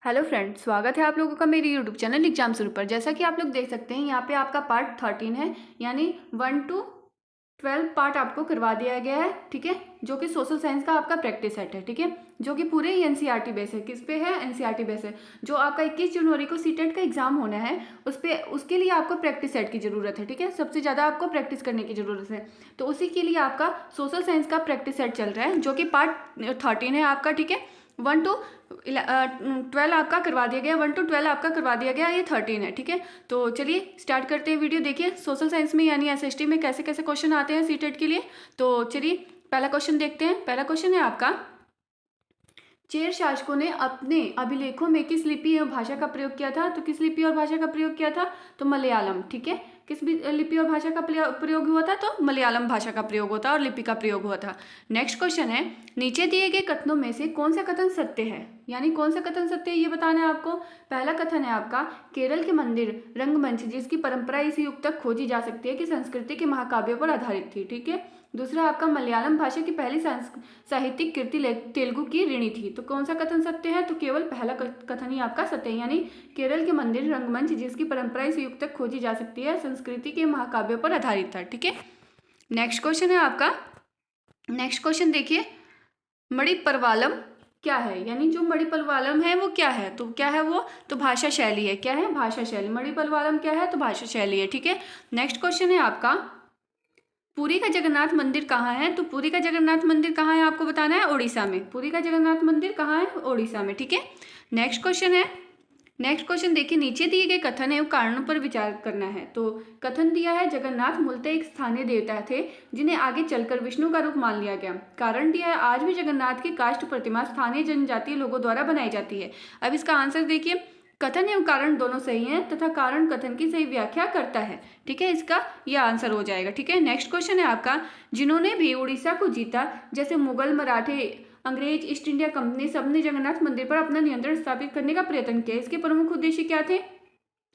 Hello friends, स्वागत है आप लोगों का मेरे यूट्यूब चैनल एग्जाम शुरू पर। जैसा कि आप लोग देख सकते हैं यहाँ पे आपका पार्ट 13 है, यानी 1 to 12 पार्ट आपको करवा दिया गया है। ठीक है, जो कि सोशल साइंस का आपका प्रैक्टिस सेट है। ठीक है, जो कि पूरे एनसीईआरटी बेस है। किस पे है? एनसीईआरटी बेस है। जो आपका 21 जनवरी को सीटेट का एग्जाम होना है उसके लिए आपको प्रैक्टिस सेट की जरूरत है। ठीक है, सबसे ज़्यादा आपको प्रैक्टिस करने की जरूरत है, तो उसी के लिए आपका सोशल साइंस का प्रैक्टिस सेट चल रहा है, जो कि पार्ट 13 है आपका। ठीक है, 1 to 12 आपका करवा दिया गया, 1 to 12 आपका करवा दिया गया, ये 13 है। ठीक है, तो चलिए स्टार्ट करते हैं वीडियो। देखिए सोशल साइंस में यानी एसएसटी में कैसे कैसे क्वेश्चन आते हैं सीटेट के लिए। तो चलिए पहला क्वेश्चन देखते हैं। पहला क्वेश्चन है आपका, चेर शासकों ने अपने अभिलेखों में किस लिपि और भाषा का प्रयोग किया था? तो किस लिपि और भाषा का प्रयोग किया था? तो मलयालम। ठीक है, किस लिपि और भाषा का प्रयोग हुआ था? तो मलयालम भाषा का प्रयोग होता और लिपि का प्रयोग हुआ था। नेक्स्ट क्वेश्चन है, नीचे दिए गए कथनों में से कौन सा कथन सत्य है? यानी कौन सा कथन सत्य है ये बताना है आपको। पहला कथन है आपका, केरल के मंदिर रंगमंच जिसकी परंपरा इस युग तक खोजी जा सकती है कि संस्कृति के महाकाव्यों पर आधारित थी। ठीक है, दूसरा आपका, मलयालम भाषा की पहली साहित्यिक कृति तेलुगु की ऋणी थी। तो कौन सा कथन सत्य है? तो केवल पहला कथन ही आपका सत्य है, यानी केरल के मंदिर रंगमंच जिसकी परंपरा इस युग तक खोजी जा सकती है संस्कृति के महाकाव्यों पर आधारित था। ठीक है, नेक्स्ट क्वेश्चन है आपका, नेक्स्ट क्वेश्चन देखिए, मणिप्रवालम क्या है? यानी जो मणिप्रवालम है वो क्या है? तो क्या है वो? तो भाषा शैली है। क्या है? भाषा शैली। मणिप्रवालम क्या है? तो भाषा शैली है। ठीक है, नेक्स्ट क्वेश्चन है आपका, पुरी का जगन्नाथ मंदिर कहाँ है? तो पुरी का जगन्नाथ मंदिर कहाँ है आपको बताना है। ओडिशा में। पुरी का जगन्नाथ मंदिर कहाँ है? ओडिशा में। ठीक है, नेक्स्ट क्वेश्चन है, नेक्स्ट क्वेश्चन देखिए, नीचे दिए गए कथन एवं कारणों पर विचार करना है। तो कथन दिया है, जगन्नाथ मूलतः एक स्थानीय देवता थे जिन्हें आगे चलकर विष्णु का रूप मान लिया गया। कारण दिया है, आज भी जगन्नाथ की काष्ठ प्रतिमा स्थानीय जनजातीय लोगों द्वारा बनाई जाती है। अब इसका आंसर देखिए, कथन एवं कारण दोनों सही हैं तथा कारण कथन की सही व्याख्या करता है। ठीक है, इसका यह आंसर हो जाएगा। ठीक है, नेक्स्ट क्वेश्चन है आपका, जिन्होंने भी उड़ीसा को जीता, जैसे मुगल, मराठे, अंग्रेज, ईस्ट इंडिया कंपनी, सबने जगन्नाथ मंदिर पर अपना नियंत्रण स्थापित करने का प्रयत्न किया। इसके प्रमुख उद्देश्य क्या थे?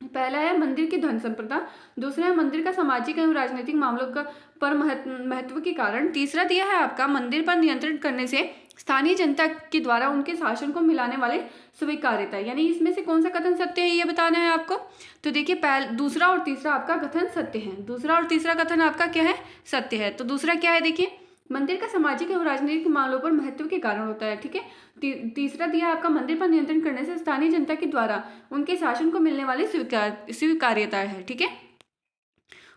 पहला है मंदिर की धन संपदा, दूसरा है मंदिर का सामाजिक एवं राजनीतिक मामलों का पर महत्व के कारण, तीसरा दिया है आपका, मंदिर पर नियंत्रण करने से स्थानीय जनता के द्वारा उनके शासन को मिलाने वाले स्वीकार्यता। यानी इसमें से कौन सा कथन सत्य है ये बताना है आपको। तो देखिए दूसरा और तीसरा आपका कथन सत्य है। दूसरा और तीसरा कथन आपका क्या है? सत्य है। तो दूसरा क्या है देखिए, मंदिर का सामाजिक एवं राजनीतिक मामलों पर महत्व के कारण होता है। ठीक है, तीसरा दिया आपका, मंदिर पर नियंत्रण करने से स्थानीय जनता के द्वारा उनके शासन को मिलने वाली स्वीकार्यता है। ठीक है,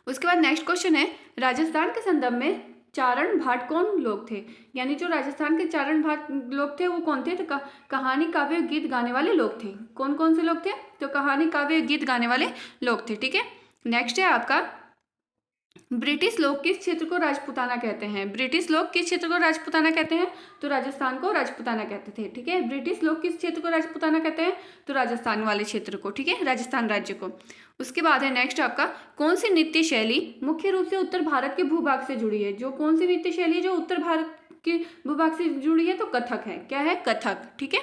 उसके बाद नेक्स्ट क्वेश्चन है, राजस्थान के संदर्भ में चारण भाट कौन लोग थे? यानी जो राजस्थान के चारण भाट लोग थे वो कौन थे? तो कहानी, काव्य, गीत गाने वाले लोग थे। कौन कौन से लोग थे? तो कहानी, काव्य, गीत गाने वाले लोग थे। ठीक है, नेक्स्ट है आपका, ब्रिटिश लोग किस क्षेत्र को राजपूताना कहते हैं? ब्रिटिश लोग किस क्षेत्र को राजपूताना कहते हैं? तो राजस्थान को राजपूताना कहते थे। ठीक है, ब्रिटिश लोग किस क्षेत्र को राजपूताना कहते हैं? तो राजस्थान वाले क्षेत्र को। ठीक है, राजस्थान राज्य को। उसके बाद है नेक्स्ट आपका, कौन सी नृत्य शैली मुख्य रूप से उत्तर भारत के भूभाग से जुड़ी है? जो कौन सी नृत्य शैली है जो उत्तर भारत के भूभाग से जुड़ी है? तो कथक है। क्या है? कथक। ठीक है,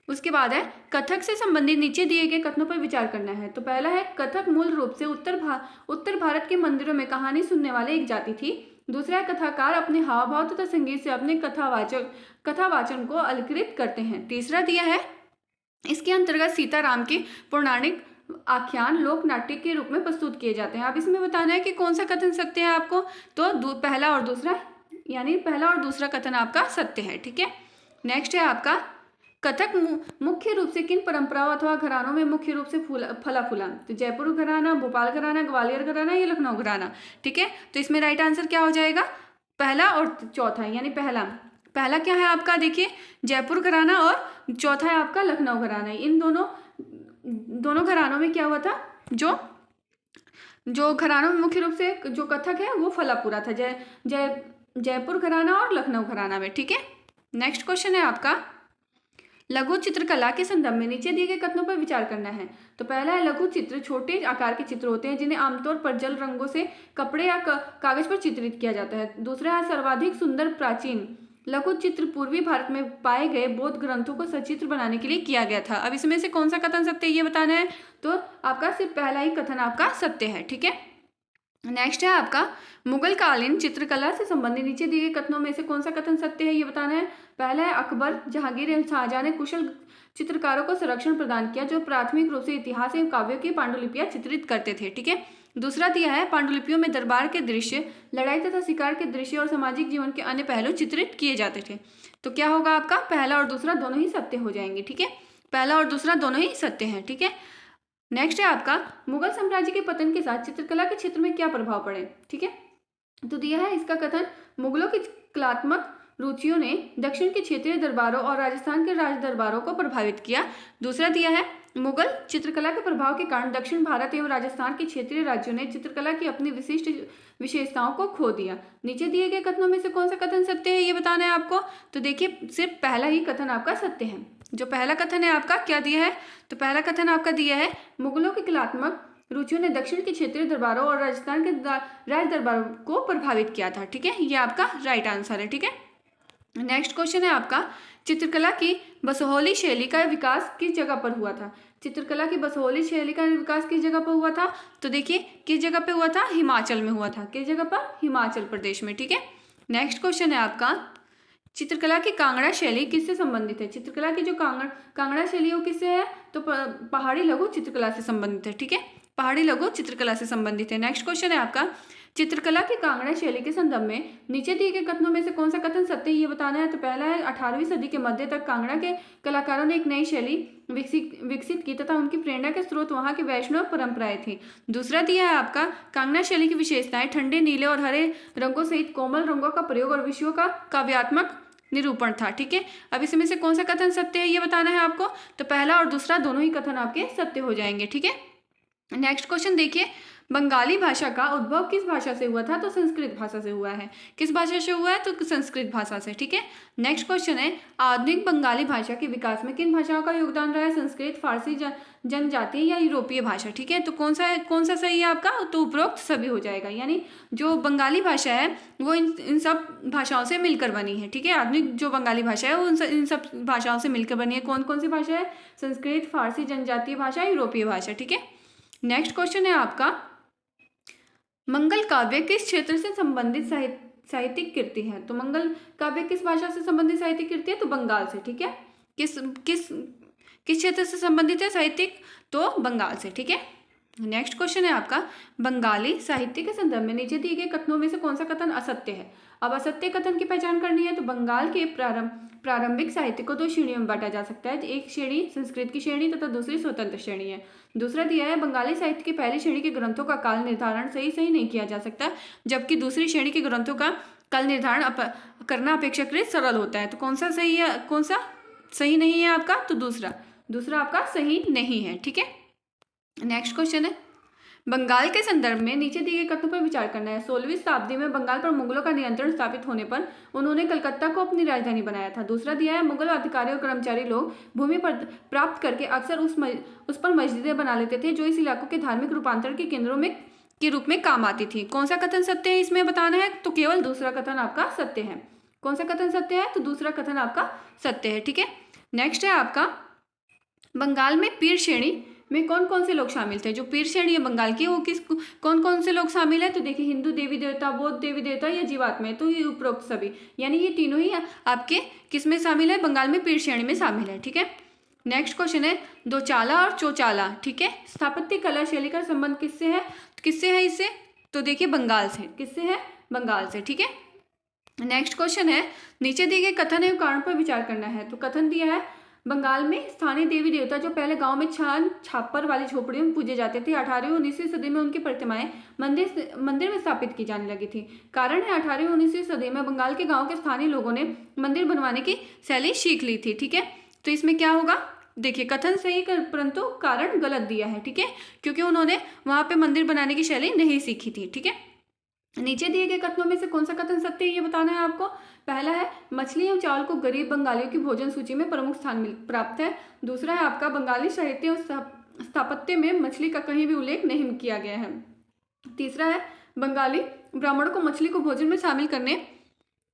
उसके बाद है, कथक से संबंधित नीचे दिए गए कथनों पर विचार करना है। तो पहला है, कथक मूल रूप से उत्तर भारत के मंदिरों में कहानी सुनने वाले एक जाति थी। दूसरा है, कथाकार अपने हाव भाव तथा संगीत से अपने कथावाचन को अलंकृत करते हैं। तीसरा दिया है, इसके अंतर्गत सीताराम के पौराणिक आख्यान लोक नाट्य के रूप में प्रस्तुत किए जाते हैं। अब इसमें बताना है कि कौन सा कथन सत्य है आपको। तो पहला और दूसरा, यानी पहला और दूसरा कथन आपका सत्य है। ठीक है, नेक्स्ट है आपका, कथक मुख्य रूप से किन परंपराओं अथवा घरानों में मुख्य रूप से फला फूला? तो जयपुर घराना, भोपाल घराना, ग्वालियर घराना या लखनऊ घराना? ठीक है, तो इसमें राइट आंसर क्या हो जाएगा? पहला और चौथा। यानी पहला क्या है आपका देखिए, जयपुर घराना, और चौथा है आपका लखनऊ घराना। इन दोनों घरानों में क्या हुआ था? जो घरानों में मुख्य रूप से जो कथक है वो फला पूरा था, जयपुर घराना और लखनऊ घराना में। ठीक है, नेक्स्ट क्वेश्चन है आपका, लघु चित्रकला के संदर्भ में नीचे दिए गए कथनों पर विचार करना है। तो पहला है, लघु चित्र छोटे आकार के चित्र होते हैं जिन्हें आमतौर पर जल रंगों से कपड़े या कागज पर चित्रित किया जाता है। दूसरा है, सर्वाधिक सुंदर प्राचीन लघु चित्र पूर्वी भारत में पाए गए बौद्ध ग्रंथों को सचित्र बनाने के लिए किया गया था। अब इसमें से कौन सा कथन सत्य है ये बताना है। तो आपका सिर्फ पहला ही कथन आपका सत्य है। ठीक है, नेक्स्ट है आपका, मुगल कालीन चित्रकला से संबंधित नीचे दिए गए कथनों में से कौन सा कथन सत्य है ये बताना है। पहला है, अकबर, जहांगीर एवं शाहजहां ने कुशल चित्रकारों को संरक्षण प्रदान किया जो प्राथमिक रूप से इतिहास एवं काव्यों की पांडुलिपियां चित्रित करते थे। ठीक है, दूसरा दिया है पांडुलिपियों में दरबार के दृश्य, लड़ाई तथा शिकार के दृश्य और सामाजिक जीवन के अन्य पहलू चित्रित किए जाते थे। तो क्या होगा आपका, पहला और दूसरा दोनों ही सत्य हो जाएंगे। ठीक है, पहला और दूसरा दोनों ही सत्य हैं। ठीक है, नेक्स्ट है आपका मुगल साम्राज्य के पतन के साथ चित्रकला के क्षेत्र में क्या प्रभाव पड़े। ठीक है, तो दिया है इसका कथन, मुगलों की कलात्मक रुचियों ने दक्षिण के क्षेत्रीय दरबारों और राजस्थान के राज दरबारों को प्रभावित किया। दूसरा दिया है मुगल चित्रकला के प्रभाव के कारण दक्षिण भारत एवं राजस्थान के क्षेत्रीय राज्यों ने चित्रकला की अपनी विशिष्ट विशेषताओं को खो दिया। नीचे दिए गए कथनों में से कौन सा कथन सत्य है ये बताना है आपको। तो देखिए सिर्फ पहला ही कथन आपका सत्य है। जो पहला कथन है आपका क्या दिया है, तो पहला कथन आपका दिया है मुगलों की कलात्मक रुचियों ने दक्षिण के क्षेत्रीय दरबारों और राजस्थान के राज दरबारों को प्रभावित किया था। ठीक है, ये आपका राइट आंसर है। ठीक है, नेक्स्ट क्वेश्चन है आपका चित्रकला की बसोहली शैली का विकास किस जगह पर हुआ था। चित्रकला की बसोहली शैली का विकास किस जगह पर हुआ था, तो देखिए किस जगह पे हुआ था, हिमाचल में हुआ था। किस जगह पर, हिमाचल प्रदेश में। ठीक है, नेक्स्ट क्वेश्चन है आपका चित्रकला की कांगड़ा शैली किससे संबंधित है। चित्रकला की जो कांगड़ा शैली है वो किससे है, तो पहाड़ी लघु चित्रकला से संबंधित है। ठीक है, पहाड़ी लघु चित्रकला से संबंधित है। नेक्स्ट क्वेश्चन है आपका चित्रकला की कांगड़ा शैली के संदर्भ में नीचे दिए गए कथनों में से कौन सा कथन सत्य है ये बताना है। तो पहला है 18वीं सदी के मध्य तक कांगड़ा के कलाकारों ने एक नई शैली विकसित की तथा उनकी प्रेरणा के स्रोत वहां की वैष्णव परंपराएं थी। दूसरा दिया है आपका कांगड़ा शैली की विशेषताएं ठंडे नीले और हरे रंगों सहित कोमल रंगों का प्रयोग और विषयों का काव्यात्मक निरूपण था। ठीक है, अब इसमें से कौन सा कथन सत्य है ये बताना है आपको। तो पहला और दूसरा दोनों ही कथन आपके सत्य हो जाएंगे। ठीक है, नेक्स्ट क्वेश्चन देखिए बंगाली भाषा का उद्भव किस भाषा से हुआ था, तो संस्कृत भाषा से हुआ है। किस भाषा से हुआ है, तो संस्कृत भाषा से। ठीक है, नेक्स्ट क्वेश्चन है आधुनिक बंगाली भाषा के विकास में किन भाषाओं का योगदान रहा है, संस्कृत, फारसी, जनजातीय या यूरोपीय भाषा। ठीक है, तो कौन सा सही है आपका, तो उपरोक्त सभी हो जाएगा। यानी जो बंगाली भाषा है वो इन सब भाषाओं से मिलकर बनी है। ठीक है, आधुनिक जो बंगाली भाषा है वो इन सब भाषाओं से मिलकर बनी है। कौन कौन सी भाषा है, संस्कृत, फारसी, जनजातीय भाषा, यूरोपीय भाषा। ठीक है, नेक्स्ट क्वेश्चन है आपका मंगल काव्य किस क्षेत्र से संबंधित साहित्यिक कृति है। तो मंगल काव्य किस भाषा से संबंधित साहित्यिक कृति है, तो बंगाल से। ठीक है, किस किस किस क्षेत्र से संबंधित है साहित्यिक, तो बंगाल से। ठीक है, नेक्स्ट क्वेश्चन है आपका बंगाली साहित्य के संदर्भ में नीचे दिए गए कथनों में से कौन सा कथन असत्य है। अब असत्य कथन की पहचान करनी है। तो बंगाल के प्रारंभिक साहित्य को दो श्रेणियों में बांटा जा सकता है। एक श्रेणी संस्कृत की श्रेणी तथा दूसरी स्वतंत्र श्रेणी है। दूसरा दिया है बंगाली साहित्य की पहली श्रेणी के ग्रंथों का काल निर्धारण सही नहीं किया जा सकता, जबकि दूसरी श्रेणी के ग्रंथों का काल निर्धारण करना अपेक्षाकृत सरल होता है। तो कौन सा सही है, कौन सा सही नहीं है आपका, तो दूसरा आपका सही नहीं है। ठीक है, नेक्स्ट क्वेश्चन है बंगाल के संदर्भ में नीचे दिए गए कथनों पर विचार करना है। 16वीं शताब्दी में बंगाल पर मुगलों का नियंत्रण स्थापित होने पर उन्होंने कलकत्ता को अपनी राजधानी बनाया था। दूसरा दिया है मुगल अधिकारी और कर्मचारी लोग भूमि पर प्राप्त करके अक्सर उस पर मस्जिदें बना लेते थे जो इस इलाकों के धार्मिक रूपांतरण के केंद्रों में के रूप में काम आती थी। कौन सा कथन सत्य है इसमें बताना है, तो केवल दूसरा कथन आपका सत्य है। कौन सा कथन सत्य है, तो दूसरा कथन आपका सत्य है। ठीक है, नेक्स्ट है आपका बंगाल में पीर श्रेणी में कौन कौन से लोग शामिल थे। जो पीर श्रेणी है बंगाल की वो कौन कौन से लोग शामिल है, तो देखिए हिंदू देवी देवता, बौद्ध देवी देवता या जीवात्मा, तो ये उपरोक्त सभी, यानी ये तीनों ही आपके किस में शामिल है, बंगाल में पीर श्रेणी में शामिल है। ठीक है, नेक्स्ट क्वेश्चन है दोचाला और चौचाला। ठीक है, स्थापत्य कला शैली का संबंध किससे है इससे, तो देखिए बंगाल से। किससे है, बंगाल से। ठीक है, नेक्स्ट क्वेश्चन है नीचे दिए गए कथन एवं कारण पर विचार करना है। तो कथन दिया है बंगाल में स्थानीय देवी देवता जो पहले गांव में छापर वाली झोपड़ियों में पूजे जाते थे, 18वीं और 19वीं सदी में उनकी प्रतिमाएं मंदिर में स्थापित की जाने लगी थी। कारण है 18वीं और 19वीं सदी में बंगाल के गांव के स्थानीय लोगों ने मंदिर बनवाने की शैली सीख ली थी। ठीक है, तो इसमें क्या होगा, देखिए कथन सही परंतु कारण गलत दिया है। ठीक है, क्योंकि उन्होंने वहां पे मंदिर बनाने की शैली नहीं सीखी थी। ठीक है, नीचे दिए गए कथनों में से कौन सा कथन सत्य है ये बताना है आपको। पहला है मछली एवं चावल को गरीब बंगालियों की भोजन सूची में प्रमुख स्थान प्राप्त है। दूसरा है आपका बंगाली साहित्य और स्थापत्य में मछली का कहीं भी उल्लेख नहीं किया गया है। तीसरा है बंगाली ब्राह्मणों को मछली को भोजन में शामिल करने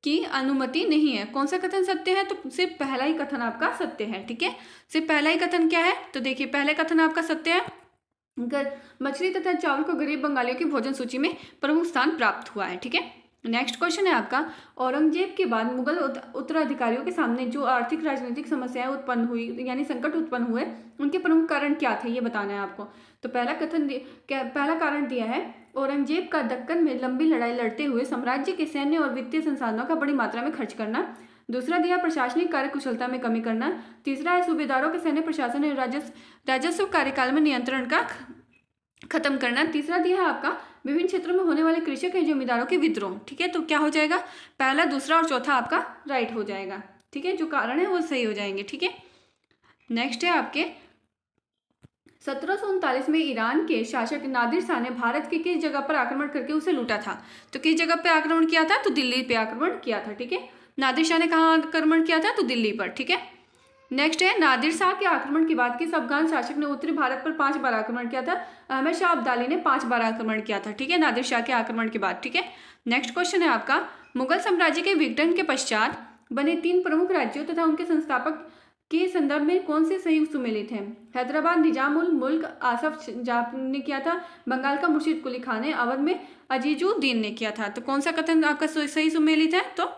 की अनुमति नहीं है। कौन सा कथन सत्य है, तो सिर्फ पहला ही कथन आपका सत्य है। ठीक है, सिर्फ पहला ही कथन क्या है, तो देखिए पहला कथन आपका सत्य है, मछली तथा चावल को गरीब बंगालियों की भोजन सूची में प्रमुख स्थान प्राप्त हुआ है। ठीक है, नेक्स्ट क्वेश्चन है आपका, औरंगजेब के बाद मुगल उत्तराधिकारियों के सामने जो आर्थिक राजनीतिक समस्याएं उत्पन्न हुई यानी संकट उत्पन्न हुए, उनके प्रमुख कारण क्या थे, ये बताना है आपको। तो पहला कारण दिया है, औरंगजेब का दक्कन में लंबी लड़ाई लड़ते हुए साम्राज्य के सैन्य और वित्तीय संसाधनों का बड़ी मात्रा में खर्च करना। दूसरा दिया प्रशासनिक कार्यकुशलता में कमी करना। तीसरा है सूबेदारों के सैन्य प्रशासन और राजस्व कार्यकाल में नियंत्रण का खत्म करना। तीसरा दिया है आपका विभिन्न क्षेत्रों में होने वाले कृषक या जमींदारों के विद्रोह। ठीक है, तो क्या हो जाएगा, पहला, दूसरा और चौथा आपका राइट हो जाएगा। ठीक है, जो कारण है वो सही हो जाएंगे। ठीक है, नेक्स्ट है आपके 1739 में ईरान के शासक नादिर शाह ने भारत के किस जगह पर आक्रमण करके उसे लूटा था। तो किस जगह पे आक्रमण किया था, तो दिल्ली पे आक्रमण किया था। ठीक है, नादिर शाह ने कहाँ आक्रमण किया था, तो दिल्ली पर। ठीक है, नेक्स्ट है नादिर शाह के आक्रमण के बाद किस अफगान शासक ने उत्तरी भारत पर 5 बार आक्रमण किया था। अहमद शाह अब्दाली ने 5 बार आक्रमण किया था। ठीक है, नादिर शाह के आक्रमण के बाद। ठीक है, नेक्स्ट क्वेश्चन है आपका, मुगल साम्राज्य के विघटन के पश्चात बने 3 प्रमुख राज्यों तथा उनके संस्थापक के संदर्भ में कौन से सही सुमेलित हैं। हैदराबाद निजाम उल मुल्क आसफ जाह ने किया था, बंगाल का मुर्शिद कुली खान ने, अवध में अजीजुद्दीन ने किया था। तो कौन सा कथन आपका सही सुमेलित है, तो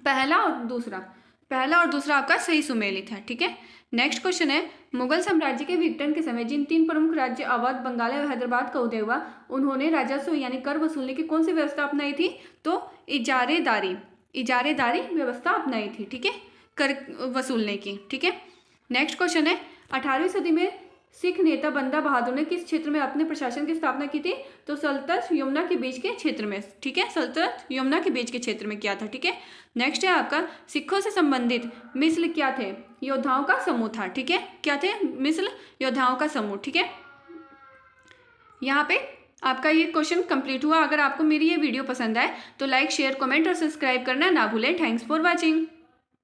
पहला और दूसरा आपका सही सुमेलित है। ठीक है, नेक्स्ट क्वेश्चन है, मुगल साम्राज्य के विघटन के समय जिन 3 प्रमुख राज्य अवध, बंगाल और हैदराबाद का उदय हुआ, उन्होंने राजस्व यानी कर वसूलने की कौन सी व्यवस्था अपनाई थी, तो इजारेदारी व्यवस्था अपनाई थी। ठीक है, कर वसूलने की। ठीक है, नेक्स्ट क्वेश्चन है, 18वीं सदी में सिख नेता बंदा बहादुर ने किस क्षेत्र में अपने प्रशासन की स्थापना की थी, तो सल्तनत यमुना के बीच के क्षेत्र में। ठीक है, सल्तनत यमुना के बीच के क्षेत्र में किया था। ठीक है, नेक्स्ट है आपका, सिखों से संबंधित मिस्ल क्या थे, योद्धाओं का समूह था। ठीक है, क्या थे, मिस्ल योद्धाओं का समूह। ठीक है, यहाँ पे आपका ये क्वेश्चन कंप्लीट हुआ। अगर आपको मेरी ये वीडियो पसंद आए तो लाइक, शेयर, कमेंट और सब्सक्राइब करना ना भूलें। Thanks for watching.